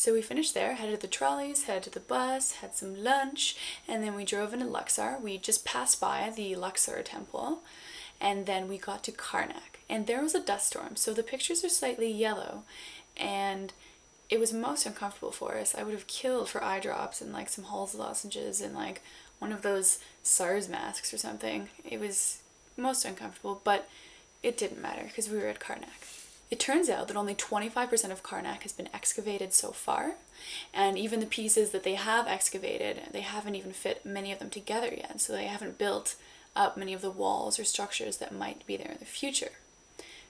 So we finished there, headed to the trolleys, headed to the bus, had some lunch, and then we drove into Luxor. We just passed by the Luxor temple, and then we got to Karnak. And there was a dust storm, so the pictures are slightly yellow, and it was most uncomfortable for us. I would have killed for eye drops and like some Halls lozenges and like one of those SARS masks or something. It was most uncomfortable, but it didn't matter because we were at Karnak. It turns out that only 25% of Karnak has been excavated so far, and even the pieces that they have excavated, they haven't even fit many of them together yet, so they haven't built up many of the walls or structures that might be there in the future.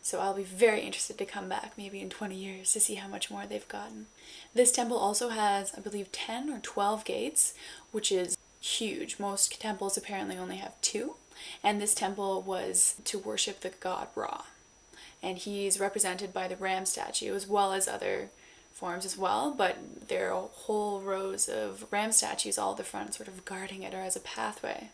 So I'll be very interested to come back maybe in 20 years to see how much more they've gotten. This temple also has, I believe, 10 or 12 gates, which is huge. Most temples apparently only have 2, and this temple was to worship the god Ra. And he's represented by the ram statue as well as other forms as well, but there are whole rows of ram statues all at the front sort of guarding it or as a pathway.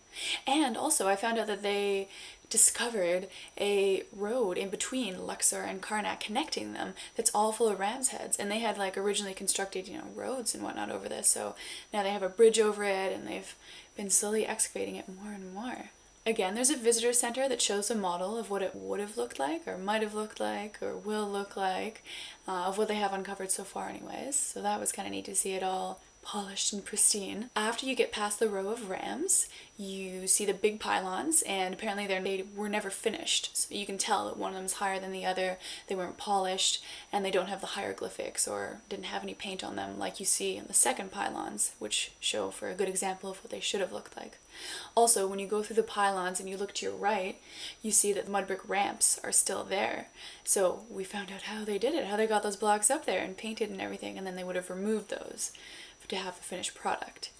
And also I found out that they discovered a road in between Luxor and Karnak connecting them that's all full of ram's heads, and they had like originally constructed, roads and whatnot over this, so now they have a bridge over it and they've been slowly excavating it more and more. Again, there's a visitor center that shows a model of what it would have looked like, or might have looked like, or will look like, of what they have uncovered so far anyways. So that was kind of neat to see it all polished and pristine. After you get past the row of rams, you see the big pylons, and apparently they were never finished. So you can tell that one of them is higher than the other, they weren't polished, and they don't have the hieroglyphics or didn't have any paint on them like you see in the second pylons, which show for a good example of what they should have looked like. Also, when you go through the pylons and you look to your right, you see that the mud brick ramps are still there. So we found out how they did it, how they got those blocks up there and painted and everything, and then they would have removed those to have the finished product.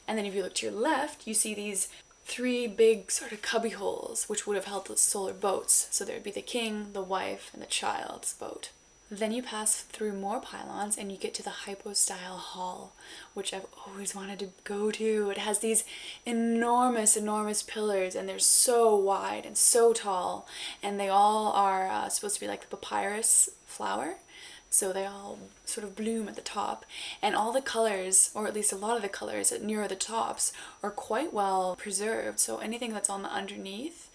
And then if you look to your left, you see these 3 big sort of cubby holes, which would have held the solar boats. So there would be the king, the wife, and the child's boat. Then you pass through more pylons and you get to the hypostyle hall, which I've always wanted to go to. It has these enormous pillars, and they're so wide and so tall, and they all are supposed to be like the papyrus flower. So they all sort of bloom at the top, and all the colors, or at least a lot of the colors near the tops, are quite well preserved. So anything that's on the underneath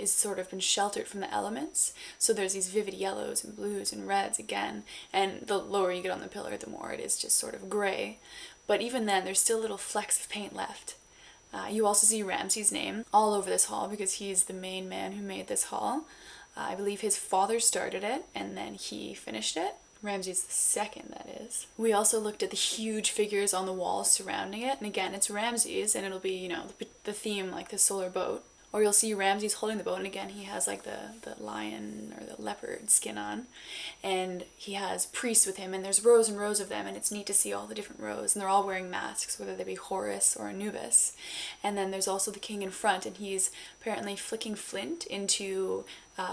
is sort of been sheltered from the elements. So there's these vivid yellows and blues and reds again, and the lower you get on the pillar, the more it is just sort of gray. But even then, there's still little flecks of paint left. You also see Ramses' name all over this hall because he's the main man who made this hall. I believe his father started it and then he finished it. Ramses II, that is. We also looked at the huge figures on the walls surrounding it, and again, it's Ramses, and it'll be, the theme, like the solar boat. Or you'll see Ramses holding the boat, and again, he has like the lion or the leopard skin on, and he has priests with him, and there's rows and rows of them, and it's neat to see all the different rows, and they're all wearing masks, whether they be Horus or Anubis. And then there's also the king in front, and he's apparently flicking flint into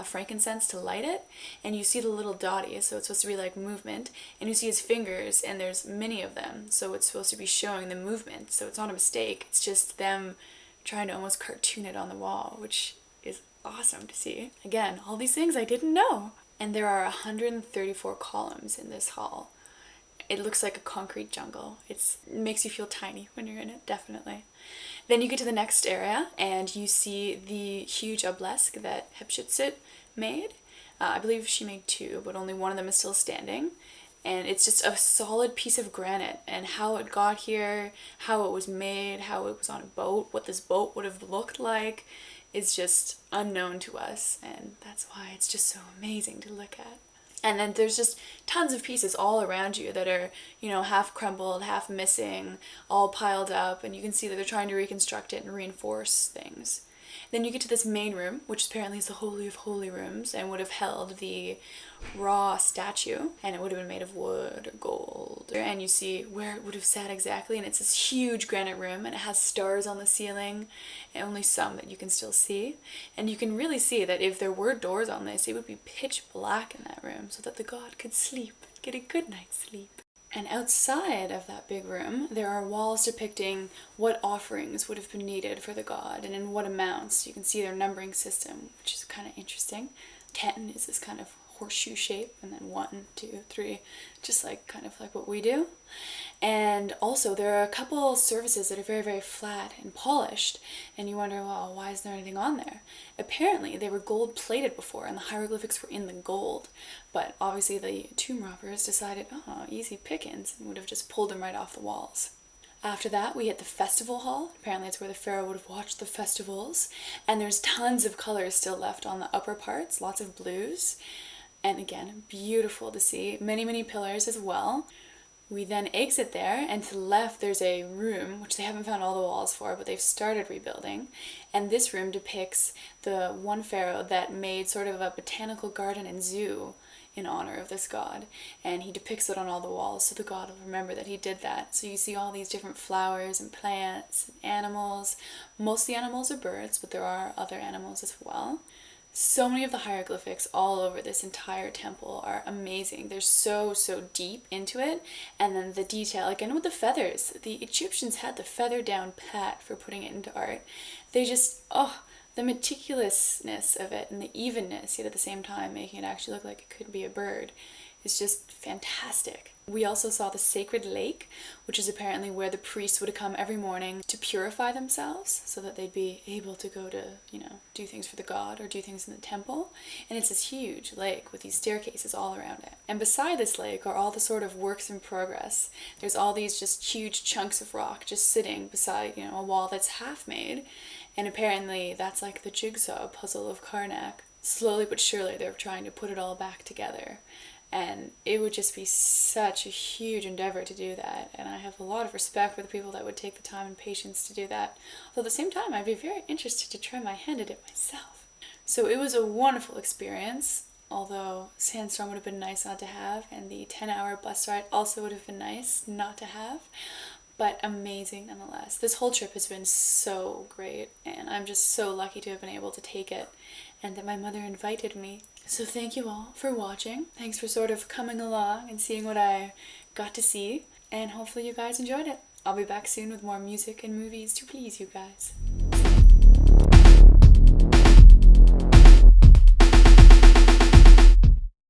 frankincense to light it, and you see the little dotties, so it's supposed to be like movement, and you see his fingers, and there's many of them, so it's supposed to be showing the movement, so it's not a mistake, it's just them trying to almost cartoon it on the wall, which is awesome to see. Again, all these things I didn't know. And there are 134 columns in this hall. It looks like a concrete jungle. It makes you feel tiny when you're in it, definitely. Then you get to the next area and you see the huge obelisk that Hatshepsut made. I believe she made 2, but only one of them is still standing. And it's just a solid piece of granite, and how it got here, how it was made, how it was on a boat, what this boat would have looked like is just unknown to us, and that's why it's just so amazing to look at. And then there's just tons of pieces all around you that are, half crumbled, half missing, all piled up, and you can see that they're trying to reconstruct it and reinforce things. Then you get to this main room, which apparently is the Holy of Holy Rooms, and would have held the Ra statue, and it would have been made of wood or gold. And you see where it would have sat exactly, and it's this huge granite room, and it has stars on the ceiling, and only some that you can still see. And you can really see that if there were doors on this, it would be pitch black in that room, so that the god could sleep, get a good night's sleep. And outside of that big room, there are walls depicting what offerings would have been needed for the god and in what amounts. You can see their numbering system, which is kind of interesting. 10 is this kind of horseshoe shape, and then 1, 2, 3, just like kind of like what we do. And also there are a couple surfaces that are very, very flat and polished, and you wonder, well, why isn't there anything on there? Apparently they were gold plated before, and the hieroglyphics were in the gold, but obviously the tomb robbers decided, oh, easy pickings, and would have just pulled them right off the walls. After that, we hit the festival hall. Apparently it's where the pharaoh would have watched the festivals. And there's tons of colors still left on the upper parts, lots of blues. And again, beautiful to see. Many, many pillars as well. We then exit there, and to the left there's a room, which they haven't found all the walls for, but they've started rebuilding. And this room depicts the one pharaoh that made sort of a botanical garden and zoo in honor of this god, and he depicts it on all the walls, so the god will remember that he did that. So you see all these different flowers and plants and animals. Most of the animals are birds, but there are other animals as well. So many of the hieroglyphics all over this entire temple are amazing. They're so deep into it. And then the detail, again with the feathers, the Egyptians had the feather down pat for putting it into art. They just, the meticulousness of it and the evenness, yet at the same time making it actually look like it could be a bird, is just fantastic. We also saw the sacred lake, which is apparently where the priests would come every morning to purify themselves so that they'd be able to go to, do things for the god or do things in the temple. And it's this huge lake with these staircases all around it. And beside this lake are all the sort of works in progress. There's all these just huge chunks of rock just sitting beside, a wall that's half made. And apparently that's like the jigsaw puzzle of Karnak. Slowly but surely they're trying to put it all back together. And it would just be such a huge endeavor to do that. And I have a lot of respect for the people that would take the time and patience to do that. Although at the same time, I'd be very interested to try my hand at it myself. So it was a wonderful experience. Although sandstorm would have been nice not to have. And the 10-hour bus ride also would have been nice not to have. But amazing nonetheless. This whole trip has been so great. And I'm just so lucky to have been able to take it. And that my mother invited me. So thank you all for watching. Thanks for sort of coming along and seeing what I got to see. And hopefully you guys enjoyed it. I'll be back soon with more music and movies to please you guys.